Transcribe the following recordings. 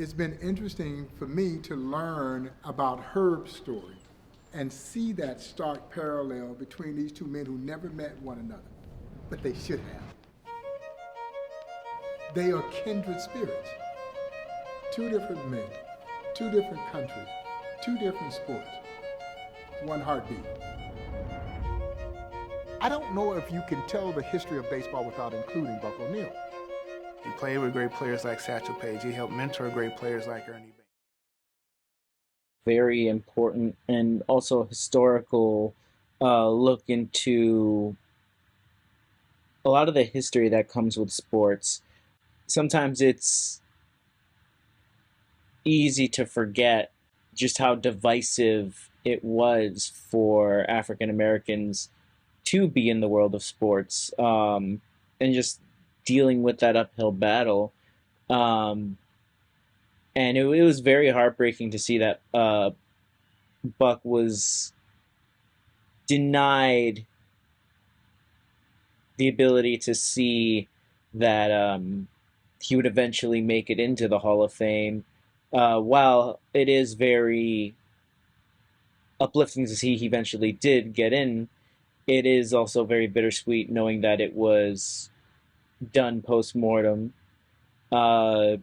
it's been interesting for me to learn about Herb's story and see that stark parallel between these two men who never met one another, but they should have. They are kindred spirits. Two different men, two different countries, two different sports, one heartbeat. I don't know if you can tell the history of baseball without including Buck O'Neil. He played with great players like Satchel Paige. He helped mentor great players like Ernie Banks. Very important and also historical look into a lot of the history that comes with sports. Sometimes it's easy to forget just how divisive it was for African Americans to be in the world of sports, and just dealing with that uphill battle. And it was very heartbreaking to see that Buck was denied the ability to see that he would eventually make it into the Hall of Fame. While it is very uplifting to see he eventually did get in, it is also very bittersweet knowing that it was done post-mortem. But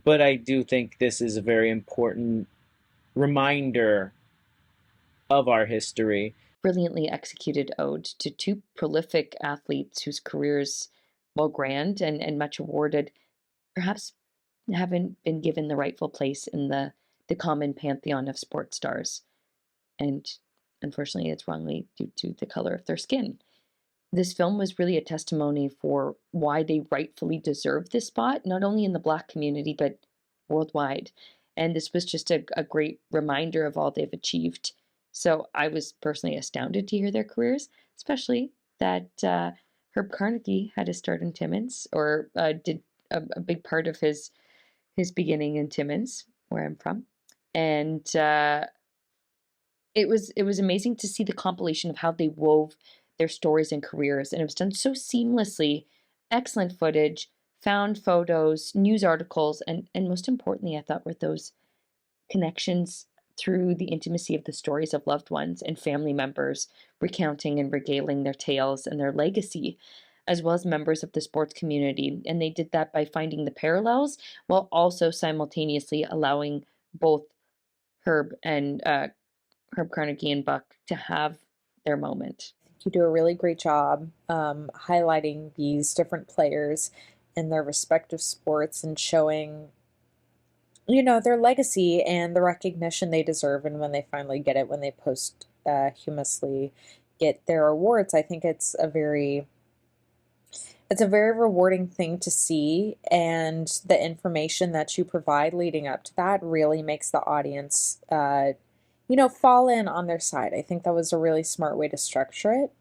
I do think this is a very important reminder of our history. Brilliantly executed ode to two prolific athletes whose careers, while grand and much awarded, perhaps haven't been given the rightful place in the common pantheon of sports stars. And unfortunately, it's wrongly due to the color of their skin. This film was really a testimony for why they rightfully deserve this spot, not only in the Black community, but worldwide. And this was just a great reminder of all they've achieved. So I was personally astounded to hear their careers, especially that Herb Carnegie had a start in Timmins, or did a big part of his beginning in Timmins, where I'm from. And it was amazing to see the compilation of how they wove their stories and careers, and it was done so seamlessly. Excellent footage, found photos, news articles, and most importantly, I thought, were those connections through the intimacy of the stories of loved ones and family members, recounting and regaling their tales and their legacy, as well as members of the sports community. And they did that by finding the parallels while also simultaneously allowing both Herb and Herb Carnegie and Buck to have their moment. You do a really great job highlighting these different players in their respective sports and showing, their legacy and the recognition they deserve. And when they finally get it, when they posthumously get their awards, I think it's a very rewarding thing to see. And the information that you provide leading up to that really makes the audience fall in on their side. I think that was a really smart way to structure it.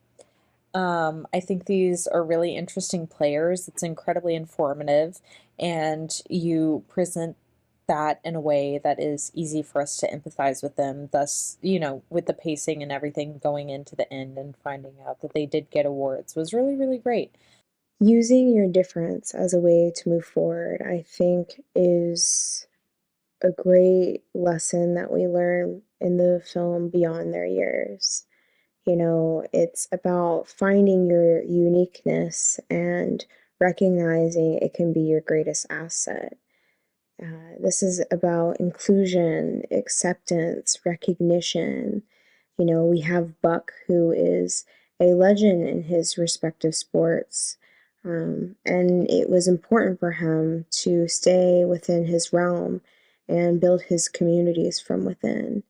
I think these are really interesting players. It's incredibly informative, and you present that in a way that is easy for us to empathize with them. Thus, with the pacing and everything going into the end and finding out that they did get awards was really, really great. Using your difference as a way to move forward, I think, is a great lesson that we learn in the film Beyond Their Years. It's about finding your uniqueness and recognizing it can be your greatest asset. This is about inclusion, acceptance, recognition. We have Buck, who is a legend in his respective sports. And it was important for him to stay within his realm and build his communities from within.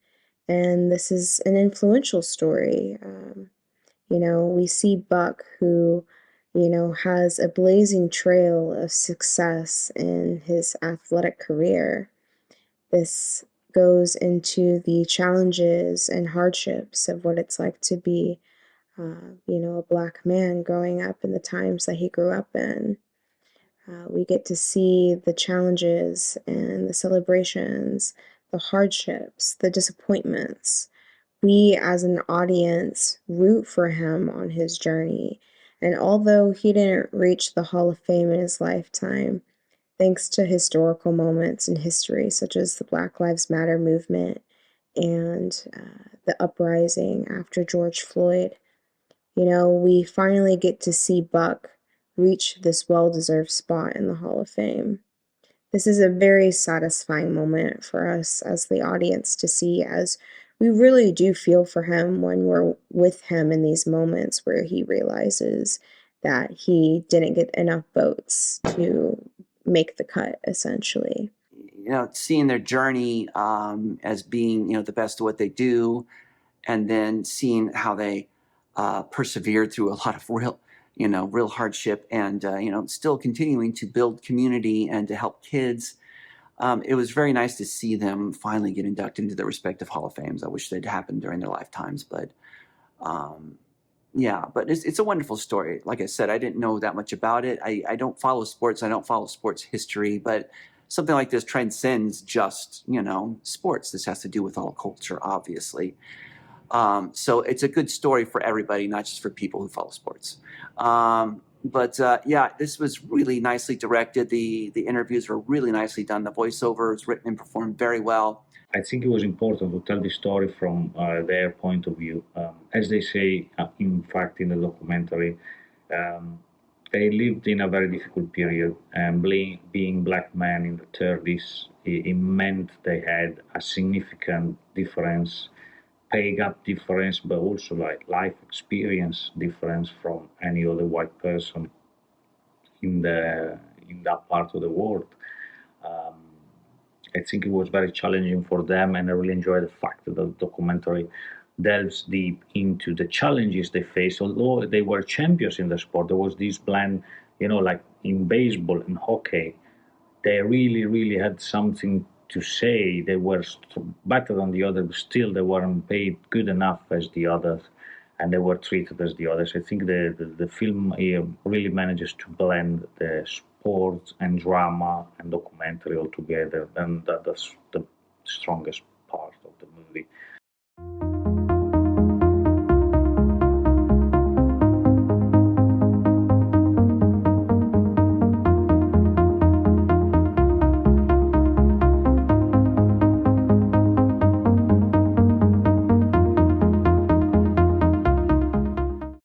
And this is an influential story. We see Buck, who, has a blazing trail of success in his athletic career. This goes into the challenges and hardships of what it's like to be, a Black man growing up in the times that he grew up in. We get to see the challenges and the celebrations, the hardships, the disappointments. We, as an audience, root for him on his journey. And although he didn't reach the Hall of Fame in his lifetime, thanks to historical moments in history, such as the Black Lives Matter movement and the uprising after George Floyd. We finally get to see Buck reach this well-deserved spot in the Hall of Fame. This is a very satisfying moment for us as the audience to see, as we really do feel for him when we're with him in these moments where he realizes that he didn't get enough votes to make the cut, essentially. Seeing their journey as being, the best of what they do, and then seeing how they persevered through a lot of real hardship, and still continuing to build community and to help kids. It was very nice to see them finally get inducted into their respective Hall of Fames. I wish they'd happened during their lifetimes, but yeah, but it's a wonderful story. Like I said, I didn't know that much about it. I don't follow sports. I don't follow sports history, but something like this transcends just, sports. This has to do with all culture, obviously. So it's a good story for everybody, not just for people who follow sports. But yeah, this was really nicely directed. The interviews were really nicely done. The voiceover was written and performed very well. I think it was important to tell the story from their point of view. As they say, in fact, in the documentary, they lived in a very difficult period, and being black men in the 30s, it meant they had a significant difference, pay gap difference, but also like life experience difference from any other white person in that part of the world. I think it was very challenging for them, and I really enjoyed the fact that the documentary delves deep into the challenges they faced. Although they were champions in the sport, there was this blend, like in baseball and hockey, they really, really had something to say. They were better than the others, but still they weren't paid good enough as the others, and they were treated as the others. I think the film really manages to blend the sport and drama and documentary all together, and that's the strongest